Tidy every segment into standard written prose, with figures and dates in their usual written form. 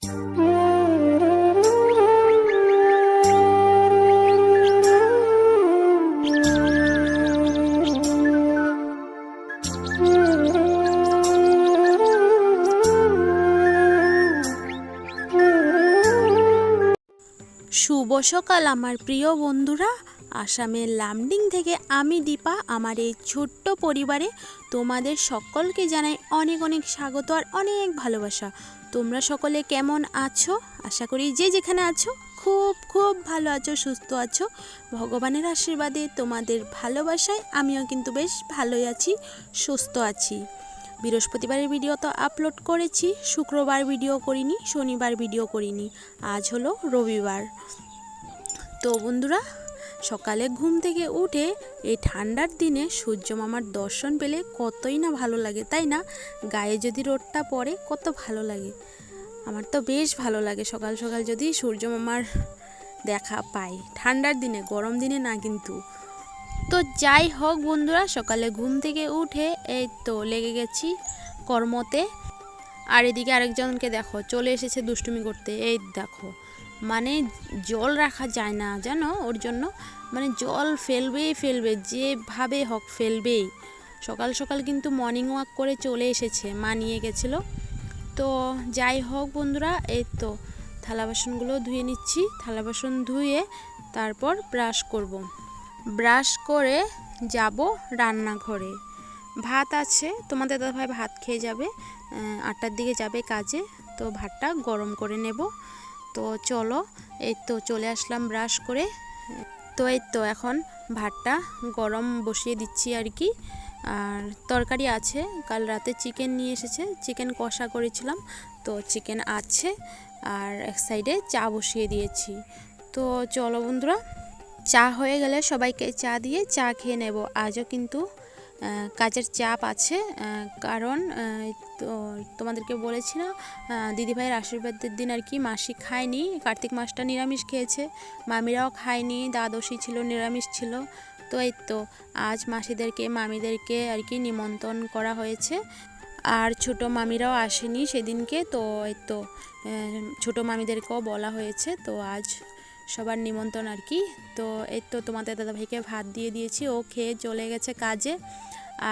শুভ সকাল আমার প্রিয় বন্ধুরা। আসামের লামডিং থেকে আমি দীপা। আমার এই ছোট্ট পরিবারে তোমাদের সকলকে জানাই অনেক অনেক স্বাগত আর অনেক ভালোবাসা। তোমরা সকলে কেমন আছো? আশা করি যে যেখানে আছো খুব খুব ভালো আছো, সুস্থ আছো। ভগবানের আশীর্বাদে, তোমাদের ভালোবাসায় আমিও কিন্তু বেশ ভালোই আছি, সুস্থ আছি। বৃহস্পতিবারের ভিডিও তো আপলোড করেছি, শুক্রবার ভিডিও করিনি, শনিবার ভিডিও করিনি, আজ হলো রবিবার। তো বন্ধুরা, সকালে ঘুম থেকে উঠে এই ঠান্ডার দিনে সূর্য মামার দর্শন পেলে কতই না ভালো লাগে, তাই না? গায়ে যদি রোদটা পড়ে কত ভালো লাগে। আমার তো বেশ ভালো লাগে সকাল সকাল যদি সূর্য মামার দেখা পাই, ঠান্ডার দিনে, গরম দিনে না কিন্তু। তো যাই হোক বন্ধুরা, সকালে ঘুম থেকে উঠে এই তো লেগে গেছি কর্মতে। আর এদিকে আরেকজনকে দেখো চলে এসেছে দুষ্টুমি করতে। এই দেখো, মানে জল রাখা যায় না জানো ওর জন্য, মানে জল ফেলবে যেভাবে হোক ফেলবেই। সকাল সকাল কিন্তু মর্নিং ওয়াক করে চলে এসেছে, মা নিয়ে গেছিলো। তো যাই হোক বন্ধুরা, এই তো থালা বাসনগুলো ধুয়ে নিচ্ছি। থালা বাসন ধুয়ে তারপর ব্রাশ করব। ব্রাশ করে যাব রান্নাঘরে। ভাত আছে, তোমাদের দাদাভাই ভাত খেয়ে যাবে, 8টার দিকে যাবে কাজে, তো ভাতটা গরম করে নেব। তো চলো, এই তো চলে আসলাম ব্রাশ করে। তো এই তো এখন ভাতটা গরম বসিয়ে দিচ্ছি আর কি। আর তরকারি আছে, কাল রাতে চিকেন নিয়ে এসেছে, চিকেন কষা করেছিলাম, তো চিকেন আছে। আর এক সাইডে চা বসিয়ে দিয়েছি। তো চলো বন্ধুরা, চা হয়ে গেলে সবাইকে চা দিয়ে চা খেয়ে নেব। আজও কিন্তু কাজের চাপ আছে, কারণ তো তোমাদেরকে বলেছি না, দিদিভাইয়ের আশীর্বাদের দিন আর কি মাসি খায়নি, কার্তিক মাসটা নিরামিষ খেয়েছে, মামিরাও খায়নি, দ্বাদশী ছিল, নিরামিষ ছিল। তো এই তো আজ মাসিদেরকে, মামিদেরকে আর কি নিমন্ত্রণ করা হয়েছে। আর ছোটো মামিরাও আসেনি সেদিনকে, তো এই তো ছোটো মামিদেরকেও বলা হয়েছে। তো আজ সবার নিমন্ত্রণ আর কি। তো এই তো তোমাদের দাদাভাইকে ভাত দিয়ে দিয়েছি, ও খেয়ে চলে গেছে কাজে।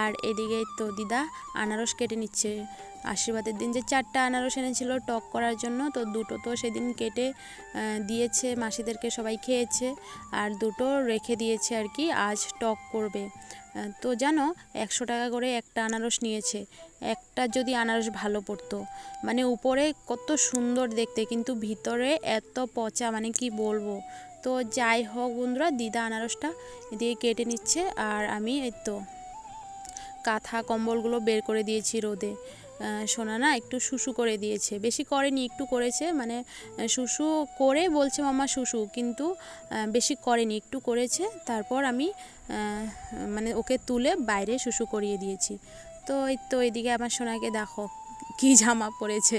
আর এদিকে তো দিদা আনারস কেটে নিচ্ছে। আশীর্বাদের দিন যে 4টা আনারস এনেছিল টক করার জন্য, তো 2টো তো সেদিন কেটে দিয়েছে মাসিদেরকে, সবাই খেয়েছে। আর 2টো রেখে দিয়েছে আর কি, আজ টক করবে। তো জানো 100 টাকা করে একটা আনারস নিয়েছে। একটা যদি আনারস ভালো পড়তো, মানে উপরে কত সুন্দর দেখতে, কিন্তু ভিতরে এত পচা, মানে কি বলবো। তো যাই হোক বন্ধুরা, দিদা আনারসটা এদিকে কেটে নিচ্ছে, আর আমি এই তো কাঁথা কম্বলগুলো বের করে দিয়েছি রোদে। সোনা না একটু শুশু করে দিয়েছে, বেশি করেনি, একটু করেছে, মানে শুশু করে বলছে মামা শুশু, কিন্তু বেশি করেনি, একটু করেছে। তারপর আমি মানে ওকে তুলে বাইরে শুশু করিয়ে দিয়েছি। তো এই তো এদিকে আমার সোনাকে দেখো কি জামা পরেছে,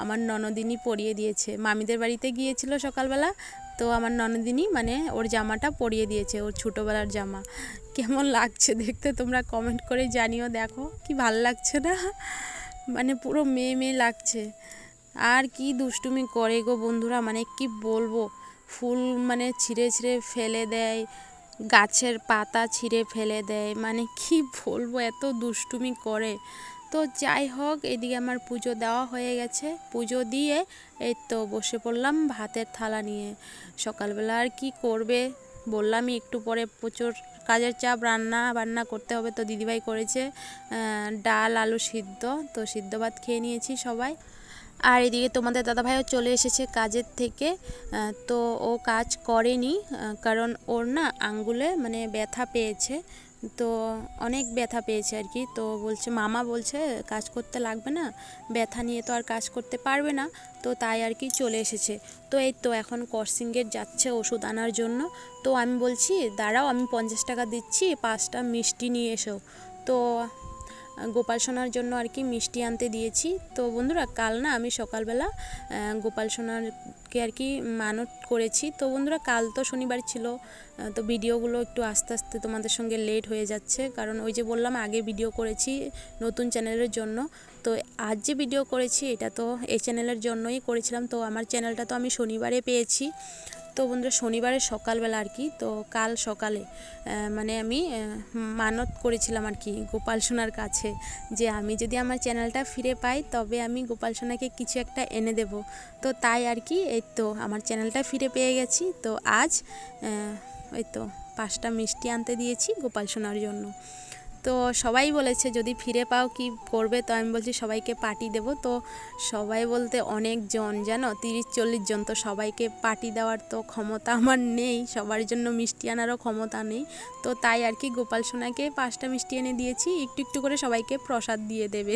আমার ননদিনী পরিয়ে দিয়েছে। মামিদের বাড়িতে গিয়েছিল সকালবেলা, তো আমার ননদিনী মানে ওর জামাটা পরিয়ে দিয়েছে, ওর ছোটোবেলার জামা। কেমন লাগছে দেখতে তোমরা কমেন্ট করে জানিও। দেখো কি ভাল লাগছে না, মানে পুরো মেয়ে মেয়ে লাগছে। আর কি দুষ্টুমি করে গো বন্ধুরা, মানে কি বলবো, ফুল মানে ছিঁড়ে ছিঁড়ে ফেলে দেয়, গাছের পাতা ছিঁড়ে ফেলে দেয়, মানে কি বলবো, এত দুষ্টুমি করে। তো যাই হোক, এদিকে আমার পুজো দেওয়া হয়ে গেছে, পুজো দিয়ে এই তো বসে পড়লাম ভাতের থালা নিয়ে। সকালবেলা আর কি করবে, বললামই একটু পরে প্রচুর কাজের চাপ, রান্না বান্না করতে হবে। তো দিদিভাই করেছে ডাল আলু সিদ্ধ, তো সিদ্ধ ভাত খেয়ে নিয়েছি সবাই। আর এদিকে তোমাদের দাদাভাইও চলে এসেছে কাজের থেকে। তো ও কাজ করেনি, কারণ ওর না আঙ্গুলে মানে ব্যথা পেয়েছে, তো অনেক ব্যথা পেয়েছে আর কি। তো বলছে, মামা বলছে কাজ করতে লাগবে না, ব্যথা নিয়ে তো আর কাজ করতে পারবে না, তো তাই আর কি চলে এসেছে। তো এই তো এখন করসিংগেট যাচ্ছে ওষুধ আনার জন্য। তো আমি বলছি দাঁড়াও, আমি 50 টাকা দিচ্ছি, 5টা মিষ্টি নিয়ে এসো। তো গোপাল সোনার জন্য আর কি মিষ্টি আনতে দিয়েছি। তো বন্ধুরা, কাল না আমি সকালবেলা গোপাল সোনারকে আর কি মানত করেছি। তো বন্ধুরা, কাল তো শনিবার ছিল, তো ভিডিওগুলো একটু আস্তে আস্তে তোমাদের সঙ্গে লেট হয়ে যাচ্ছে, কারণ ওই যে বললাম আগে ভিডিও করেছি নতুন চ্যানেলের জন্য। তো আজ যে ভিডিও করেছি এটা তো এই চ্যানেলের জন্যই করেছিলাম। তো আমার চ্যানেলটা তো আমি শনিবারে পেয়েছি। তো বন্ধুরা শনিবারের সকালবেলা আর কি, তো কাল সকালে মানে আমি মানত করেছিলাম আর কি গোপাল সোনার কাছে, যে আমি যদি আমার চ্যানেলটা ফিরে পাই তবে আমি গোপাল সোনাকে কিছু একটা এনে দেব। তো তাই আর কি এই তো আমার চ্যানেলটা ফিরে পেয়ে গেছি। তো আজ ওই তো 5টা মিষ্টি আনতে দিয়েছি গোপাল সোনার জন্য। তো সবাই বলেছে যদি ফিরে পাও কি করবে, তো আমি বলছি সবাইকে পার্টি দেব। তো সবাই বলতে অনেক জন, জানো 30-40 জন, তো সবাইকে পার্টি দেওয়ার তো ক্ষমতা আমার নেই, সবার জন্য মিষ্টি আনারও ক্ষমতা নেই। তো তাই আর কি গোপাল সোনাকে 5টা মিষ্টি এনে দিয়েছি, একটু একটু করে সবাইকে প্রসাদ দিয়ে দেবে।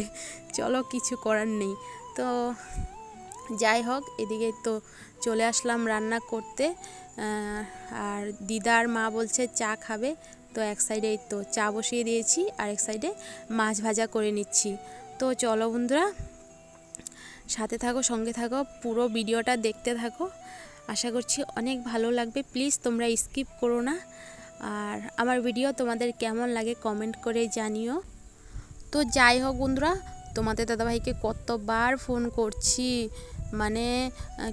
চলো কিছু করার নেই। তো যাই হোক, এদিকে তো চলে আসলাম রান্না করতে। আর দিদার মা বলছে চা খাবে, তো এক সাইডে এই তো চা বসিয়ে দিয়েছি আর এক সাইডে মাছ ভাজা করে নিচ্ছি। তো চলো বন্ধুরা সাথে থাকো, সঙ্গে থাকো, পুরো ভিডিওটা দেখতে থাকো, আশা করছি অনেক ভালো লাগবে। প্লিজ তোমরা স্কিপ করো না। আর আমার ভিডিও তোমাদের কেমন লাগে কমেন্ট করে জানিও। তো যাই হোক বন্ধুরা, তোমাদের দাদাভাইকে কতবার ফোন করছি, মানে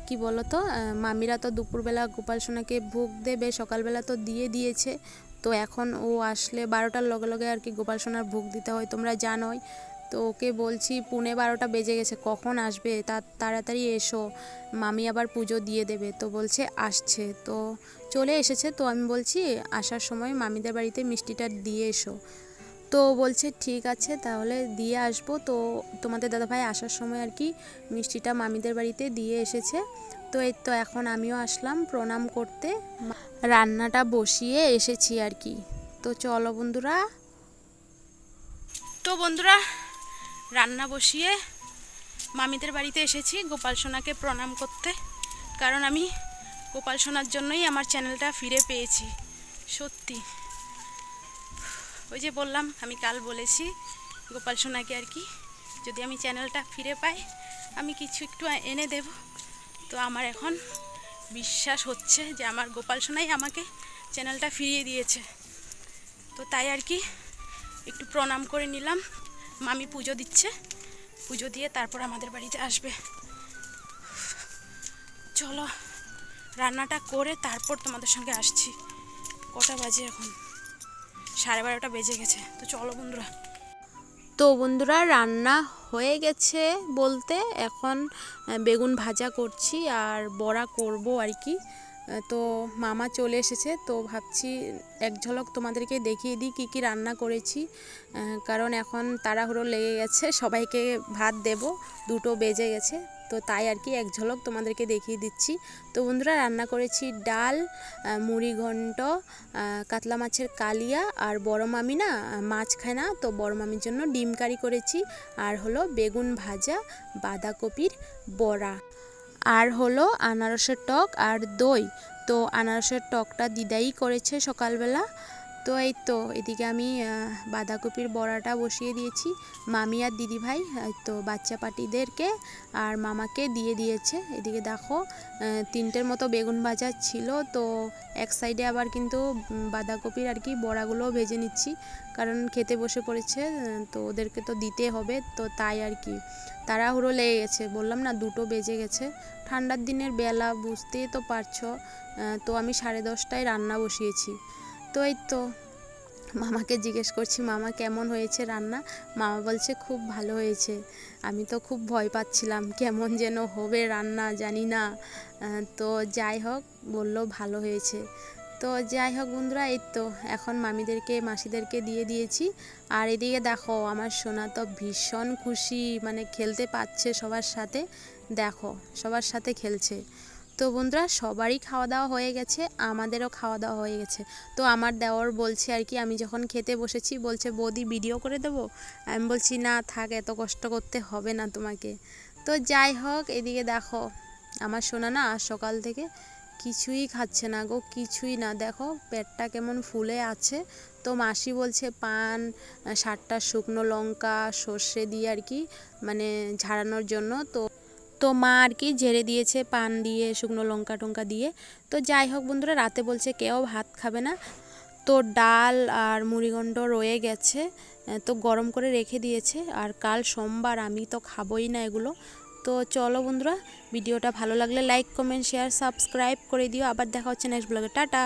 কি বলো তো, মামিরা তো দুপুরবেলা গোপাল সোনাকে ভোগ দেবে, সকালবেলা তো দিয়ে দিয়েছে। তো এখন ও আসলে 12টার লগে লগে আর কি গোপাল সোনার ভোগ দিতে হয়, তোমরা জানোই। তো ওকে বলছি 11:15 বেজে গেছে, কখন আসবে, তাড়াতাড়ি এসো, মামি আবার পুজো দিয়ে দেবে। তো বলছে আসছে, তো চলে এসেছে। তো আমি বলছি আসার সময় মামিদের বাড়িতে মিষ্টিটা দিয়ে এসো। তো বলছে ঠিক আছে তাহলে দিয়ে আসবো। তো তোমাদের দাদাভাই আসার সময় আর কি মিষ্টিটা মামিদের বাড়িতে দিয়ে এসেছে। তো এই তো এখন আমিও আসলাম প্রণাম করতে, রান্নাটা বসিয়ে এসেছি আর কি। তো চলো বন্ধুরা। তো বন্ধুরা রান্না বসিয়ে মামিদের বাড়িতে এসেছি গোপাল সোনাকে প্রণাম করতে, কারণ আমি গোপাল সোনার জন্যই আমার চ্যানেলটা ফিরে পেয়েছি। সত্যি ওই যে বললাম, আমি কাল বলেছি গোপাল সোনাকে আর কি যদি আমি চ্যানেলটা ফিরে পাই আমি কিছু একটু এনে দেব। তো আমার এখন বিশ্বাস হচ্ছে যে আমার গোপাল সোনাই আমাকে চ্যানেলটা ফিরিয়ে দিয়েছে। তো তাই আর কি একটু প্রণাম করে নিলাম। মামি পুজো দিচ্ছে, পুজো দিয়ে তারপর আমাদের বাড়িতে আসবে। চলো রান্নাটা করে তারপর তোমাদের সঙ্গে আসছি। কটা বাজে এখন? 12:30 বেজে গেছে। তো চলো বন্ধুরা। তো বন্ধুরা রান্না হয়ে গেছে বলতে এখন বেগুন ভাজা করছি আর বড়া করব আর কি। তো মামা চলে এসেছে, তো ভাবছি এক ঝলক তোমাদেরকে দেখিয়ে দিই কী কী রান্না করেছি, কারণ এখন তাড়াহুড়ো লেগে গেছে, সবাইকে ভাত দেব, 2টো বেজে গেছে। তো তাই আর কি এক ঝলক তোমাদেরকে দেখিয়ে দিচ্ছি। তো বন্ধুরা রান্না করেছি ডাল, মুড়ি ঘন্ট, কাতলা মাছের কালিয়া, আর বড় মামি না মাছ খায় না, তো বড় মামির জন্য ডিম কারি করেছি, আর হলো বেগুন ভাজা, বাঁধাকপির বড়া, আর হলো আনারসের টক আর দই। তো আনারসের টকটা দিদাই করেছে সকালবেলা। তো এই তো এদিকে আমি বাঁধাকপির বড়াটা বসিয়ে দিয়েছি, মামি আর দিদিভাই তো বাচ্চা পাটিদেরকে আর মামাকে দিয়ে দিয়েছে। এদিকে দেখো 3টের মতো বেগুন ভাজা ছিল, তো এক সাইডে আবার কিন্তু বাঁধাকপির আর কি বড়াগুলোও ভেজে নিচ্ছি, কারণ খেতে বসে পড়েছে, তো ওদেরকে তো দিতে হবে। তো তাই আর কি তাড়াহুড়ো লেগে গেছে, বললাম না 2টো বেজে গেছে, ঠান্ডার দিনের বেলা বুঝতেই তো পারছো। তো আমি 10:30টায় রান্না বসিয়েছি। তো এই তো মামাকে জিজ্ঞেস করছি মামা কেমন হয়েছে রান্না, মামা বলছে খুব ভালো হয়েছে। আমি তো খুব ভয় পাচ্ছিলাম কেমন যেন হবে রান্না, জানি না। তো যাই হোক বললো ভালো হয়েছে। তো যাই হোক বন্ধুরা এই তো এখন মামিদেরকে মাসিদেরকে দিয়ে দিয়েছি। আর এদিকে দেখো আমার সোনা তো ভীষণ খুশি, মানে খেলতে পাচ্ছে সবার সাথে, দেখো সবার সাথে খেলছে। তো বন্ধুরা সবারই খাওয়া দাওয়া হয়ে গেছে, আমাদেরও খাওয়া দাওয়া হয়ে গেছে। তো আমার দেওর বলছে আর কি, আমি যখন খেতে বসেছি বলছে বৌদি ভিডিও করে দেবো, আমি বলছি না থাক, এত কষ্ট করতে হবে না তোমাকে। তো যাই হোক এদিকে দেখো আমার সোনা না আজ সকাল থেকে কিছুই খাচ্ছে না গো, কিছুই না, দেখো পেটটা কেমন ফুলে আছে। তো মাসি বলছে পান, 7টা শুকনো লঙ্কা সর্ষে দিয়ে আর কি মানে ঝাড়ানোর জন্য। তো মা আর কি ঝেড়ে দিয়েছে পান দিয়ে, শুকনো লঙ্কা টঙ্কা দিয়ে। তো যাই হোক বন্ধুরা রাতে বলছে কেউ ভাত খাবে না, তো ডাল আর মুড়িঘণ্ট রয়ে গেছে, তো গরম করে রেখে দিয়েছে। আর কাল সোমবার, আমি তো খাবোই না এগুলো। তো চলো বন্ধুরা, ভিডিওটা ভালো লাগলে লাইক কমেন্ট শেয়ার সাবস্ক্রাইব করে দিও। আবার দেখা হচ্ছে নেক্সট ব্লগে। টাটা।